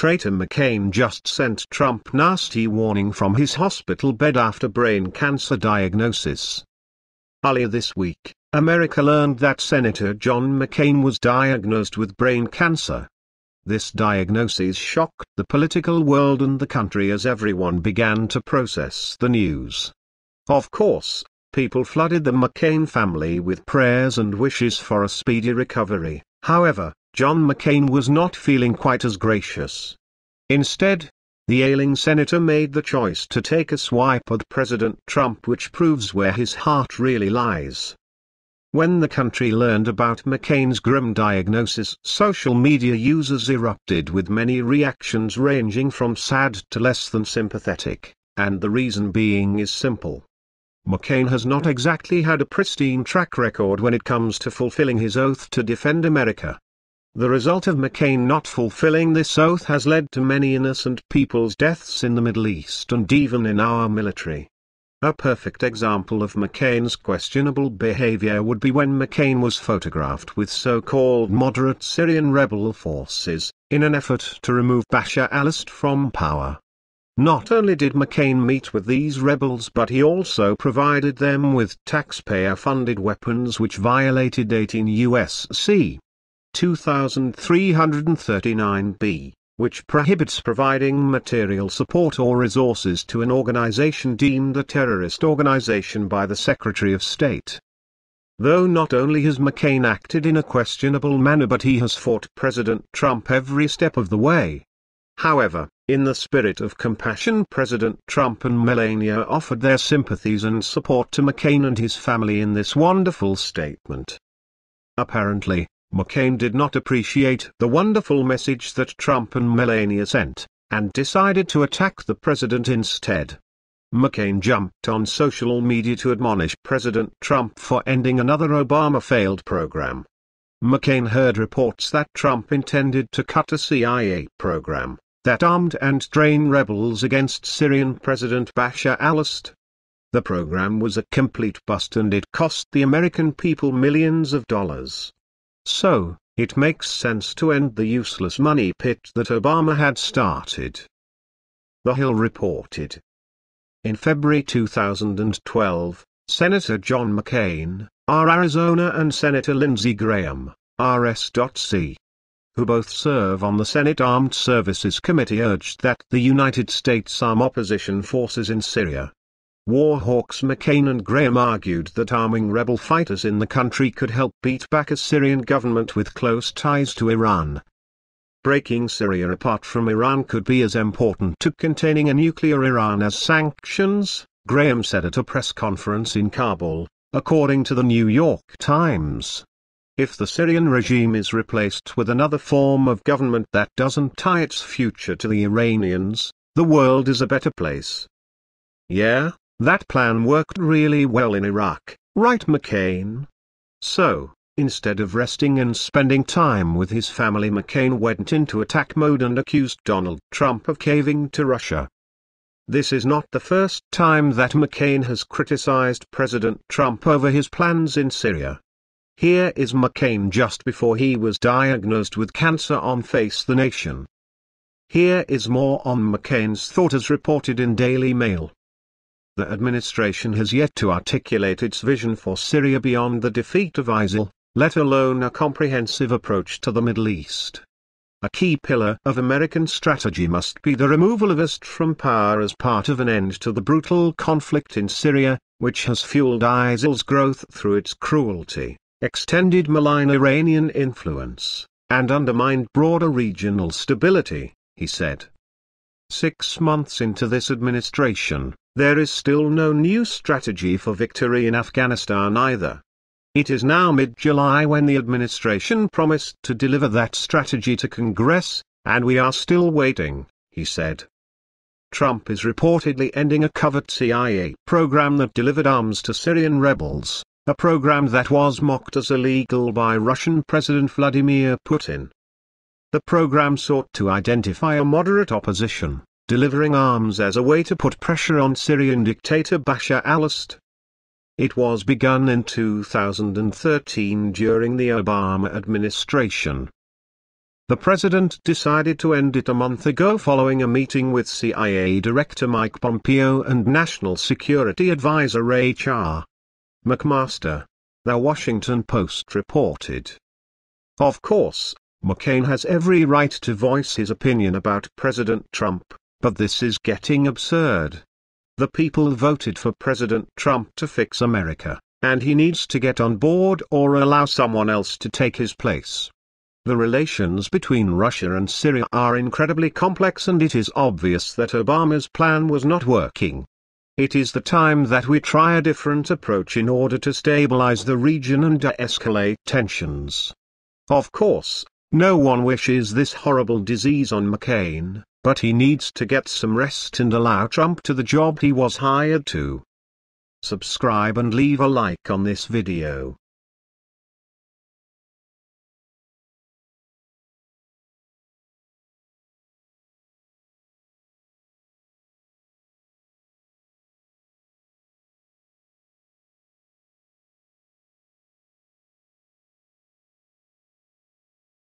Traitor McCain just sent Trump nasty warning from his hospital bed after brain cancer diagnosis. Earlier this week, America learned that Senator John McCain was diagnosed with brain cancer. This diagnosis shocked the political world and the country as everyone began to process the news. Of course, people flooded the McCain family with prayers and wishes for a speedy recovery. However, John McCain was not feeling quite as gracious. Instead, the ailing senator made the choice to take a swipe at President Trump, which proves where his heart really lies. When the country learned about McCain's grim diagnosis, social media users erupted with many reactions ranging from sad to less than sympathetic, and the reason being is simple. McCain has not exactly had a pristine track record when it comes to fulfilling his oath to defend America. The result of McCain not fulfilling this oath has led to many innocent people's deaths in the Middle East and even in our military. A perfect example of McCain's questionable behavior would be when McCain was photographed with so-called moderate Syrian rebel forces, in an effort to remove Bashar al-Assad from power. Not only did McCain meet with these rebels, but he also provided them with taxpayer-funded weapons which violated 18 U.S.C. 2339b. which prohibits providing material support or resources to an organization deemed a terrorist organization by the Secretary of State. Though not only has McCain acted in a questionable manner, but he has fought President Trump every step of the way. However, in the spirit of compassion, President Trump and Melania offered their sympathies and support to McCain and his family in this wonderful statement. Apparently, McCain did not appreciate the wonderful message that Trump and Melania sent, and decided to attack the president instead. McCain jumped on social media to admonish President Trump for ending another Obama failed program. McCain heard reports that Trump intended to cut a CIA program that armed and trained rebels against Syrian President Bashar al-Assad. The program was a complete bust and it cost the American people millions of dollars. So, it makes sense to end the useless money pit that Obama had started. The Hill reported. In February 2012, Senator John McCain, R. Arizona, and Senator Lindsey Graham, R.S.C., who both serve on the Senate Armed Services Committee, urged that the United States arm opposition forces in Syria. War hawks McCain and Graham argued that arming rebel fighters in the country could help beat back a Syrian government with close ties to Iran. Breaking Syria apart from Iran could be as important to containing a nuclear Iran as sanctions, Graham said at a press conference in Kabul, according to the New York Times. If the Syrian regime is replaced with another form of government that doesn't tie its future to the Iranians, the world is a better place. Yeah, that plan worked really well in Iraq, right, McCain? So, instead of resting and spending time with his family, McCain went into attack mode and accused Donald Trump of caving to Russia. This is not the first time that McCain has criticized President Trump over his plans in Syria. Here is McCain just before he was diagnosed with cancer on Face the Nation. Here is more on McCain's thought as reported in Daily Mail. The administration has yet to articulate its vision for Syria beyond the defeat of ISIL, let alone a comprehensive approach to the Middle East. A key pillar of American strategy must be the removal of Assad from power as part of an end to the brutal conflict in Syria, which has fueled ISIL's growth through its cruelty, extended malign Iranian influence, and undermined broader regional stability, he said. 6 months into this administration, there is still no new strategy for victory in Afghanistan either. It is now mid-July when the administration promised to deliver that strategy to Congress, and we are still waiting, he said. Trump is reportedly ending a covert CIA program that delivered arms to Syrian rebels, a program that was mocked as illegal by Russian President Vladimir Putin. The program sought to identify a moderate opposition, delivering arms as a way to put pressure on Syrian dictator Bashar al-Assad. It was begun in 2013 during the Obama administration. The president decided to end it a month ago following a meeting with CIA Director Mike Pompeo and National Security Advisor H.R. McMaster. The Washington Post reported. Of course, McCain has every right to voice his opinion about President Trump, but this is getting absurd. The people voted for President Trump to fix America, and he needs to get on board or allow someone else to take his place. The relations between Russia and Syria are incredibly complex, and it is obvious that Obama's plan was not working. It is the time that we try a different approach in order to stabilize the region and de-escalate tensions. Of course, no one wishes this horrible disease on McCain, but he needs to get some rest and allow Trump to the job he was hired to. Subscribe and leave a like on this video.